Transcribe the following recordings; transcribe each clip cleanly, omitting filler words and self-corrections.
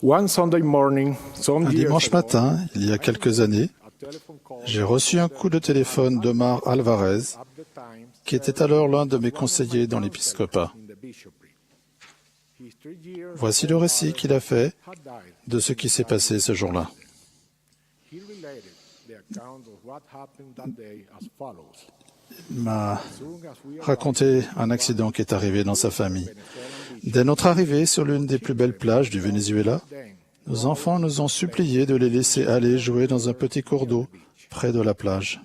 Un dimanche matin, il y a quelques années, j'ai reçu un coup de téléphone d'Omar Alvarez, qui était alors l'un de mes conseillers dans l'épiscopat. Voici le récit qu'il a fait de ce qui s'est passé ce jour-là. Il m'a raconté un accident qui est arrivé dans sa famille. Dès notre arrivée sur l'une des plus belles plages du Venezuela, nos enfants nous ont supplié de les laisser aller jouer dans un petit cours d'eau près de la plage.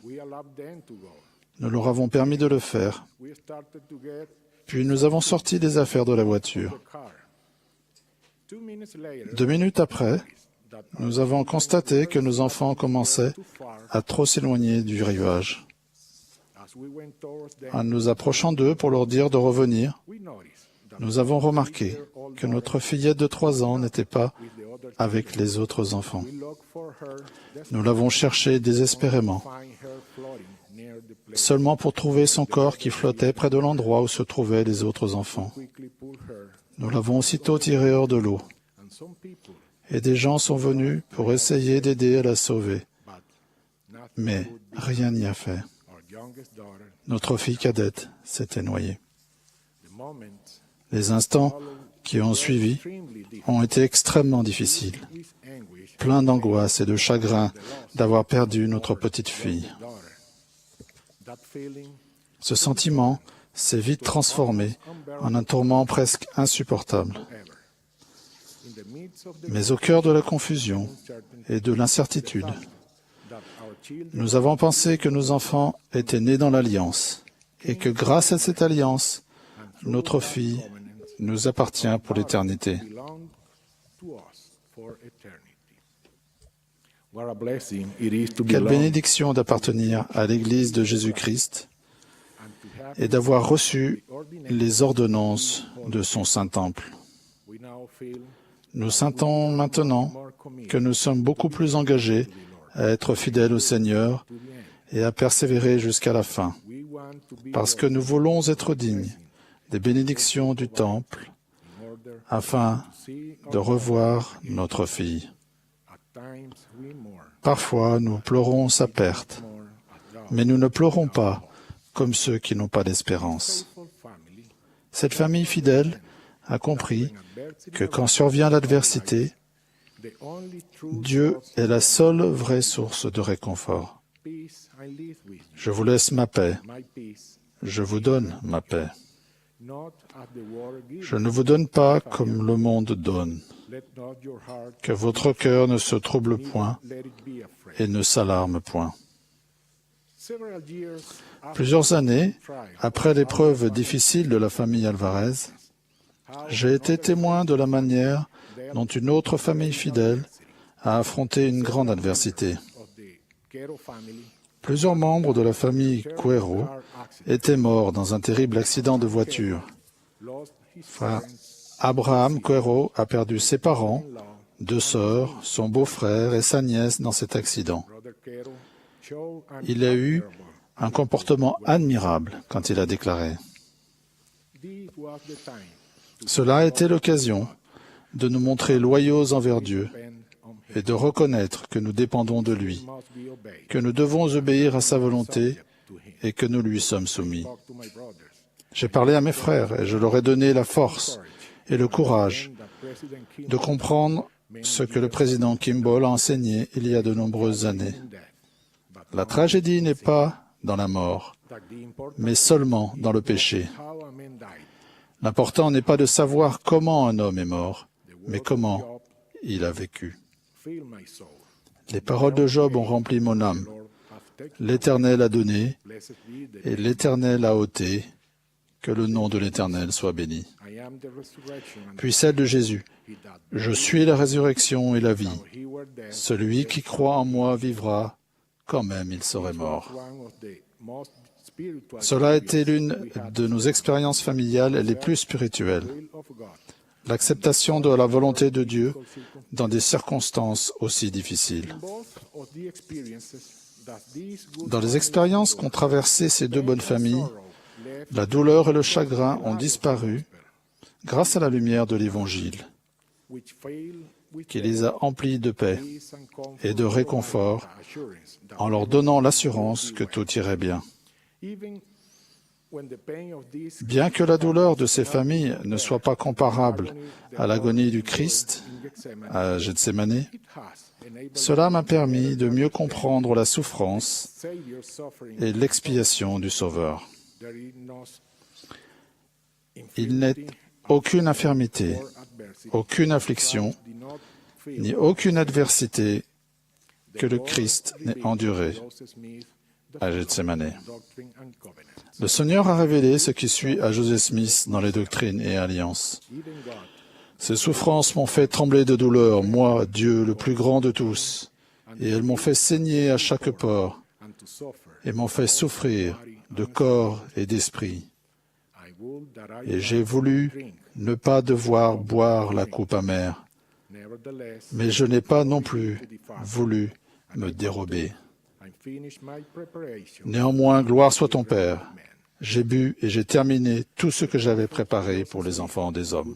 Nous leur avons permis de le faire. Puis nous avons sorti les affaires de la voiture. 2 minutes après, nous avons constaté que nos enfants commençaient à trop s'éloigner du rivage. En nous approchant d'eux pour leur dire de revenir, nous avons remarqué que notre fillette de 3 ans n'était pas avec les autres enfants. Nous l'avons cherchée désespérément, seulement pour trouver son corps qui flottait près de l'endroit où se trouvaient les autres enfants. Nous l'avons aussitôt tirée hors de l'eau, et des gens sont venus pour essayer d'aider à la sauver. Mais rien n'y a fait. Notre fille cadette s'était noyée. Les instants qui ont suivi ont été extrêmement difficiles, pleins d'angoisse et de chagrin d'avoir perdu notre petite fille. Ce sentiment s'est vite transformé en un tourment presque insupportable. Mais au cœur de la confusion et de l'incertitude, nous avons pensé que nos enfants étaient nés dans l'Alliance et que grâce à cette alliance, notre fille nous appartient pour l'éternité. Quelle bénédiction d'appartenir à l'Église de Jésus-Christ et d'avoir reçu les ordonnances de son Saint-Temple. Nous sentons maintenant que nous sommes beaucoup plus engagés à être fidèles au Seigneur et à persévérer jusqu'à la fin, parce que nous voulons être dignes des bénédictions du Temple afin de revoir notre fille. Parfois, nous pleurons sa perte, mais nous ne pleurons pas comme ceux qui n'ont pas d'espérance. Cette famille fidèle a compris que quand survient l'adversité, Dieu est la seule vraie source de réconfort. Je vous laisse ma paix. Je vous donne ma paix. Je ne vous donne pas comme le monde donne. Que votre cœur ne se trouble point et ne s'alarme point. Plusieurs années après l'épreuve difficile de la famille Alvarez, j'ai été témoin de la manière dont une autre famille fidèle a affronté une grande adversité. Plusieurs membres de la famille Cuero étaient morts dans un terrible accident de voiture. Frère Abraham Cuero a perdu ses parents, 2 sœurs, son beau-frère et sa nièce dans cet accident. Il a eu un comportement admirable quand il a déclaré « Cela a été l'occasion de nous montrer loyaux envers Dieu et de reconnaître que nous dépendons de lui, que nous devons obéir à sa volonté et que nous lui sommes soumis. J'ai parlé à mes frères et je leur ai donné la force et le courage de comprendre ce que le président Kimball a enseigné il y a de nombreuses années. La tragédie n'est pas dans la mort, mais seulement dans le péché. L'important n'est pas de savoir comment un homme est mort, mais comment il a vécu. Les paroles de Job ont rempli mon âme. L'Éternel a donné, et l'Éternel a ôté. Que le nom de l'Éternel soit béni. Puis celle de Jésus. Je suis la résurrection et la vie. Celui qui croit en moi vivra, quand même il serait mort. Cela a été l'une de nos expériences familiales les plus spirituelles. L'acceptation de la volonté de Dieu dans des circonstances aussi difficiles. Dans les expériences qu'ont traversées ces 2 bonnes familles, la douleur et le chagrin ont disparu grâce à la lumière de l'Évangile. qui les a emplis de paix et de réconfort en leur donnant l'assurance que tout irait bien. Bien que la douleur de ces familles ne soit pas comparable à l'agonie du Christ à Gethsémani, cela m'a permis de mieux comprendre la souffrance et l'expiation du Sauveur. Il n'est aucune infirmité, aucune affliction, ni aucune adversité que le Christ n'ait endurée à Gethsémani. Le Seigneur a révélé ce qui suit à Joseph Smith dans les Doctrines et Alliances. Ces souffrances m'ont fait trembler de douleur, moi, Dieu, le plus grand de tous, et elles m'ont fait saigner à chaque pore, et m'ont fait souffrir de corps et d'esprit. Et j'ai voulu ne pas devoir boire la coupe amère, mais je n'ai pas non plus voulu me dérober. Néanmoins, gloire soit ton Père. J'ai bu et j'ai terminé tout ce que j'avais préparé pour les enfants des hommes.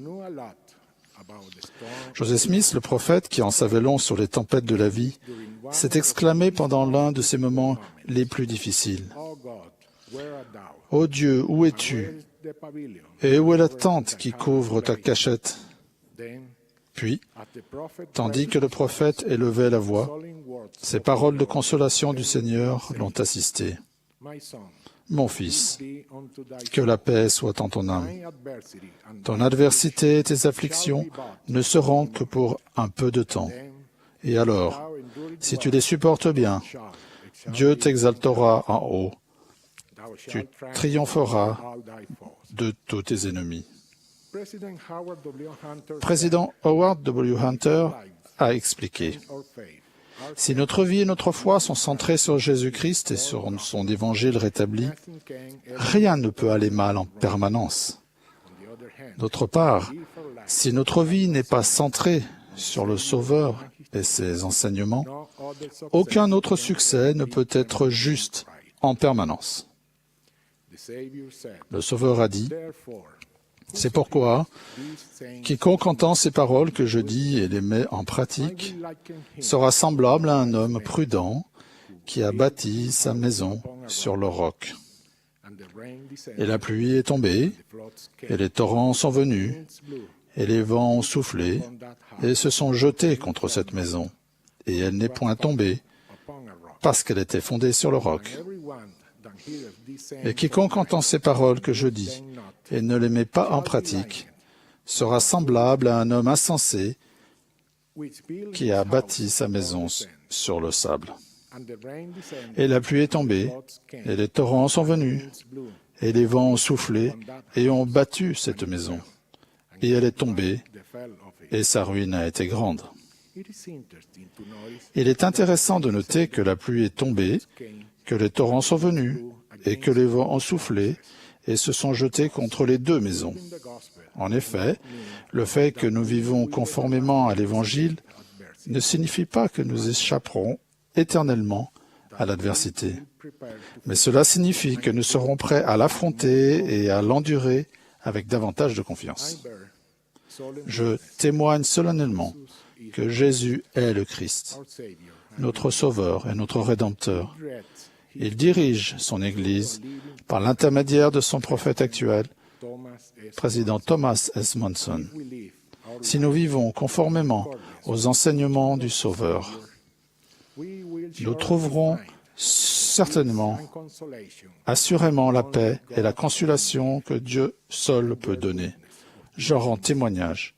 Joseph Smith, le prophète, qui en savait long sur les tempêtes de la vie, s'est exclamé pendant l'un de ces moments les plus difficiles. « Ô Dieu, où es-tu? Et où est la tente qui couvre ta cachette ?» Puis, tandis que le prophète élevait la voix, ces paroles de consolation du Seigneur l'ont assisté. « Mon fils, que la paix soit en ton âme. Ton adversité et tes afflictions ne seront que pour un peu de temps. Et alors, si tu les supportes bien, Dieu t'exaltera en haut. Tu triompheras de tous tes ennemis. » Président Howard W. Hunter a expliqué: « Si notre vie et notre foi sont centrées sur Jésus-Christ et sur son évangile rétabli, rien ne peut aller mal en permanence. D'autre part, si notre vie n'est pas centrée sur le Sauveur et ses enseignements, aucun autre succès ne peut être juste en permanence. » Le Sauveur a dit: « C'est pourquoi, quiconque entend ces paroles que je dis et les met en pratique sera semblable à un homme prudent qui a bâti sa maison sur le roc. Et la pluie est tombée, et les torrents sont venus, et les vents ont soufflé, et se sont jetés contre cette maison, et elle n'est point tombée, parce qu'elle était fondée sur le roc. Et quiconque entend ces paroles que je dis et ne les met pas en pratique sera semblable à un homme insensé qui a bâti sa maison sur le sable. Et la pluie est tombée, et les torrents sont venus, et les vents ont soufflé et ont battu cette maison. Et elle est tombée, et sa ruine a été grande. » Il est intéressant de noter que la pluie est tombée, que les torrents sont venus, et que les vents ont soufflé et se sont jetés contre les deux maisons. En effet, le fait que nous vivons conformément à l'Évangile ne signifie pas que nous échapperons éternellement à l'adversité. Mais cela signifie que nous serons prêts à l'affronter et à l'endurer avec davantage de confiance. Je témoigne solennellement que Jésus est le Christ, notre Sauveur et notre Rédempteur. Il dirige son Église par l'intermédiaire de son prophète actuel, président Thomas S. Monson. Si nous vivons conformément aux enseignements du Sauveur, nous trouverons certainement, assurément la paix et la consolation que Dieu seul peut donner. Je rends témoignage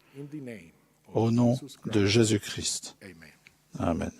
au nom de Jésus-Christ. Amen.